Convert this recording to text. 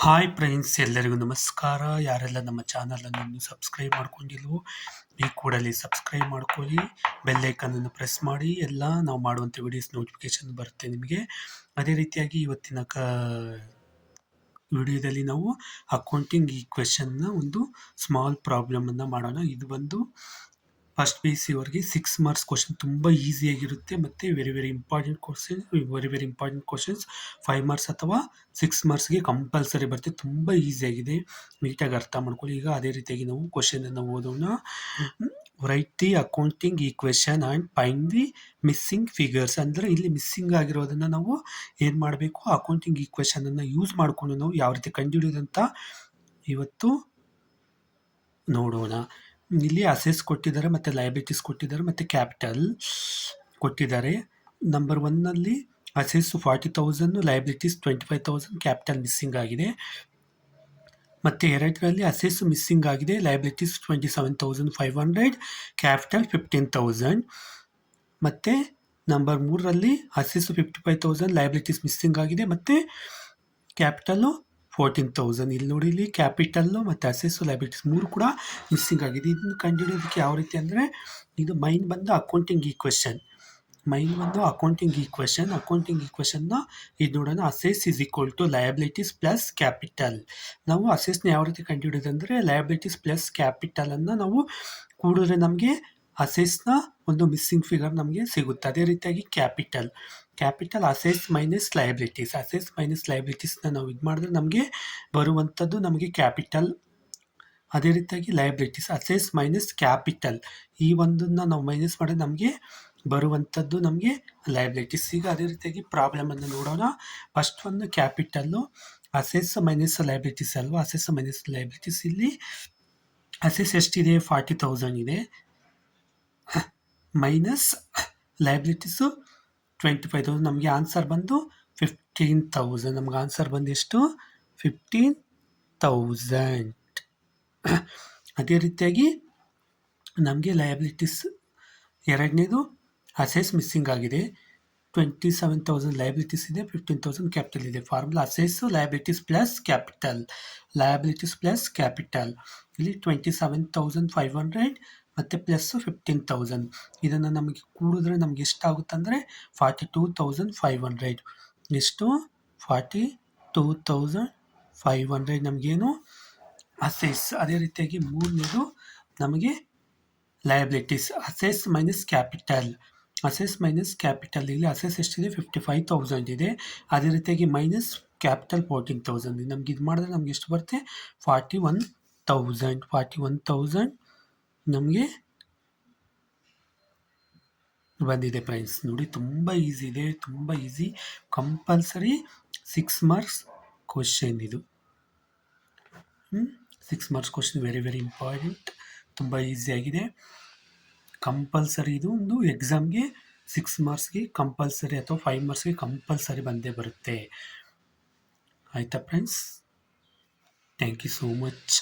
Hi friends, ಎಲ್ಲರಿಗೂ ನಮಸ್ಕಾರ. ಯಾರೆಲ್ಲ ನಮ್ಮ ಚಾನಲನ್ನು ಇನ್ನೂ ಸಬ್ಸ್ಕ್ರೈಬ್ ಮಾಡ್ಕೊಂಡಿಲ್ವೋ ಈ ಕೂಡಲೇ ಸಬ್ಸ್ಕ್ರೈಬ್ ಮಾಡ್ಕೊಳ್ಳಿ, ಬೆಲ್ ಐಕನನ್ನು ಪ್ರೆಸ್ ಮಾಡಿ. ಎಲ್ಲ ನಾವು ಮಾಡುವಂಥ ವಿಡಿಯೋಸ್ ನೋಟಿಫಿಕೇಶನ್ ಬರುತ್ತೆ ನಿಮಗೆ. ಅದೇ ರೀತಿಯಾಗಿ ಇವತ್ತಿನ ವಿಡಿಯೋದಲ್ಲಿ ನಾವು ಅಕೌಂಟಿಂಗ್ ಈಕ್ವೇಷನ್ನ ಒಂದು ಸ್ಮಾಲ್ ಪ್ರಾಬ್ಲಮನ್ನು ಮಾಡೋಣ. ಇದು ಬಂದು ಫಸ್ಟ್ ಪಿ ಯು ಸಿ ಅವರಿಗೆ 6 ಮಾರ್ಕ್ಸ್ ಕ್ವಶನ್, ತುಂಬ ಈಸಿಯಾಗಿರುತ್ತೆ ಮತ್ತು ವೆರಿ ಇಂಪಾರ್ಟೆಂಟ್ ಕ್ವಶನ್ಸ್ 5 ಮಾರ್ಕ್ಸ್ ಅಥವಾ 6 ಮಾರ್ಕ್ಸ್ಗೆ ಕಂಪಲ್ಸರಿ ಬರುತ್ತೆ. ತುಂಬ ಈಸಿಯಾಗಿದೆ, ನೀಟಾಗಿ ಅರ್ಥ ಮಾಡ್ಕೊಳ್ಳಿ. ಈಗ ಅದೇ ರೀತಿಯಾಗಿ ನಾವು ಕ್ವಶನನ್ನು ಓದೋಣ. Right the accounting equation and find the missing figures. ಅಂದರೆ ಇಲ್ಲಿ ಮಿಸ್ಸಿಂಗ್ ಆಗಿರೋದನ್ನು ನಾವು ಏನು ಮಾಡಬೇಕು, ಅಕೌಂಟಿಂಗ್ ಈಕ್ವೇಷನನ್ನು ಯೂಸ್ ಮಾಡಿಕೊಂಡು ನಾವು ಯಾವ ರೀತಿ ಕಂಡುಹಿಡಿಯೋದಂತ ಇವತ್ತು ನೋಡೋಣ. ಇಲ್ಲಿ ಅಸೆಸ್ ಕೊಟ್ಟಿದ್ದಾರೆ, ಮತ್ತು ಲಯಬಿಲಿಟೀಸ್ ಕೊಟ್ಟಿದ್ದಾರೆ, ಮತ್ತು ಕ್ಯಾಪಿಟಲ್ ಕೊಟ್ಟಿದ್ದಾರೆ. ನಂಬರ್ 1ನಲ್ಲಿ ಅಸೆಸ್ 40,000, ಲಯಬಿಲಿಟೀಸ್ 25,000, ಕ್ಯಾಪಿಟಲ್ ಮಿಸ್ಸಿಂಗ್ ಆಗಿದೆ. ಮತ್ತು 2ರಲ್ಲಿ ಅಸೆಸ್ ಮಿಸ್ಸಿಂಗ್ ಆಗಿದೆ, ಲಯಬಿಲಿಟೀಸ್ 27,500, ಕ್ಯಾಪಿಟಲ್ 15,000. ಮತ್ತು ನಂಬರ್ 3ರಲ್ಲಿ ಅಸೆಸ್ 55,000, ಲಯಬಿಲಿಟೀಸ್ ಮಿಸ್ಸಿಂಗ್ ಆಗಿದೆ, ಮತ್ತು ಕ್ಯಾಪಿಟಲ್ಲು 14,000. ಇಲ್ಲಿ ನೋಡಿ, ಇಲ್ಲಿ ಕ್ಯಾಪಿಟಲ್ಲು ಮತ್ತು ಅಸೆಸ್ಸು ಲಯಬಿಲಿಟೀಸ್ 3 ಕೂಡ ಮಿಸ್ಸಿಂಗ್ ಆಗಿದೆ. ಇದನ್ನು ಕಂಡುಹಿಡಿಯೋದಕ್ಕೆ ಯಾವ ರೀತಿ ಅಂದರೆ, ಇದು ಮೈನ್ ಬಂದು ಅಕೌಂಟಿಂಗ್ ಈಕ್ವೇಷನ್. ಅಕೌಂಟಿಂಗ್ ಈಕ್ವೇಷನ್ನ ಇದು ನೋಡೋಣ. ಅಸೆಸ್ is equal to liabilities plus capital. ನಾವು ಅಸೆಸ್ನ ಯಾವ ರೀತಿ ಕಂಡುಹಿಡಿಯೋದಂದರೆ, ಲಯಬಿಲಿಟೀಸ್ ಪ್ಲಸ್ ಕ್ಯಾಪಿಟಲನ್ನು ನಾವು ಕೂಡಿದ್ರೆ ನಮಗೆ ಅಸೆಸ್ನ ಒಂದು ಮಿಸ್ಸಿಂಗ್ ಫಿಗರ್ ನಮಗೆ ಸಿಗುತ್ತೆ. ಅದೇ ರೀತಿಯಾಗಿ ಕ್ಯಾಪಿಟಲ್ ಅಸೆಸ್ ಮೈನಸ್ ಲಯಬಿಲಿಟೀಸ್ನ ನಾವು ಇದು ಮಾಡಿದ್ರೆ ನಮಗೆ ಬರುವಂಥದ್ದು ನಮಗೆ ಕ್ಯಾಪಿಟಲ್. ಅದೇ ರೀತಿಯಾಗಿ ಲಯಬಿಲಿಟೀಸ್ ಅಸೆಸ್ ಮೈನಸ್ ಕ್ಯಾಪಿಟಲ್, ಈ ಒಂದನ್ನು ನಾವು ಮೈನಸ್ ಮಾಡಿದ್ರೆ ನಮಗೆ ಬರುವಂಥದ್ದು ನಮಗೆ ಲಯಬಿಲಿಟೀಸ್. ಈಗ ಅದೇ ರೀತಿಯಾಗಿ ಪ್ರಾಬ್ಲಮನ್ನು ನೋಡೋಣ. ಫಸ್ಟ್ ಒಂದು ಕ್ಯಾಪಿಟಲ್ಲು ಅಸೆಸ್ ಮೈನಸ್ ಲಯಬಿಲಿಟೀಸ್ ಅಲ್ವಾ, ಅಸೆಸ್ ಮೈನಸ್ ಲಯಬಿಲಿಟೀಸ್. ಇಲ್ಲಿ ಅಸೆಸ್ ಎಷ್ಟಿದೆ, 40,000 ಇದೆ, ಮೈನಸ್ ಲಯಬಿಲಿಟೀಸು 25,000. ನಮಗೆ ಆನ್ಸರ್ ಬಂದು 15,000. ನಮ್ಗೆ ಆನ್ಸರ್ ಬಂದು ಎಷ್ಟು, 15,000. ಅದೇ ರೀತಿಯಾಗಿ ನಮಗೆ ಲಯಬಿಲಿಟೀಸ್ ಎರಡನೇದು ಅಸೆಸ್ ಮಿಸ್ಸಿಂಗ್ ಆಗಿದೆ, 27,000 ಲಯಬಿಲಿಟೀಸ್ ಇದೆ, 15,000 ಕ್ಯಾಪಿಟಲ್ ಇದೆ. Formula assess liabilities plus capital. ಇಲ್ಲಿ 27,500 ಮತ್ತು ಪ್ಲಸ್ 15,000. ಇದನ್ನು ನಮಗೆ ಕೂಡಿದ್ರೆ ನಮಗೆ ಎಷ್ಟಾಗುತ್ತೆ ಅಂದರೆ 42,500. ಎಷ್ಟು, 42,500 ನಮಗೇನು ಅಸೆಸ್. ಅದೇ ರೀತಿಯಾಗಿ ಮೂರನೇದು ನಮಗೆ ಲಯಬಿಲಿಟೀಸ್ ಅಸೆಸ್ ಮೈನಸ್ ಕ್ಯಾಪಿಟಲ್. ಇಲ್ಲಿ ಅಸೆಸ್ ಎಷ್ಟಿದೆ, 55,000 ಇದೆ. ಅದೇ ರೀತಿಯಾಗಿ ಮೈನಸ್ ಕ್ಯಾಪಿಟಲ್ 14,000. ನಮ್ಗೆ ಇದು ಮಾಡಿದ್ರೆ ನಮ್ಗೆ ಎಷ್ಟು ಬರುತ್ತೆ, 41,000 ನಮಗೆ ಬಂದಿದೆ ಫ್ರೆಂಡ್ಸ್. ನೋಡಿ, ತುಂಬ ಈಸಿ ಇದೆ, ತುಂಬ ಈಸಿ. ಕಂಪಲ್ಸರಿ 6 ಮಾರ್ಕ್ಸ್ ಕ್ವಶನ್ ಇದು. 6 ಮಾರ್ಕ್ಸ್ ಕ್ವಶನ್ ವೆರಿ ಇಂಪಾರ್ಟೆಂಟ್, ತುಂಬ ಈಸಿಯಾಗಿದೆ. ಕಂಪಲ್ಸರಿ ಇದು ಒಂದು ಎಕ್ಸಾಮ್ಗೆ 6 ಮಾರ್ಕ್ಸ್ಗೆ ಕಂಪಲ್ಸರಿ ಅಥವಾ 5 ಮಾರ್ಕ್ಸ್ಗೆ ಕಂಪಲ್ಸರಿ ಬಂದೇ ಬರುತ್ತೆ. ಆಯಿತಾ friends, thank you so much.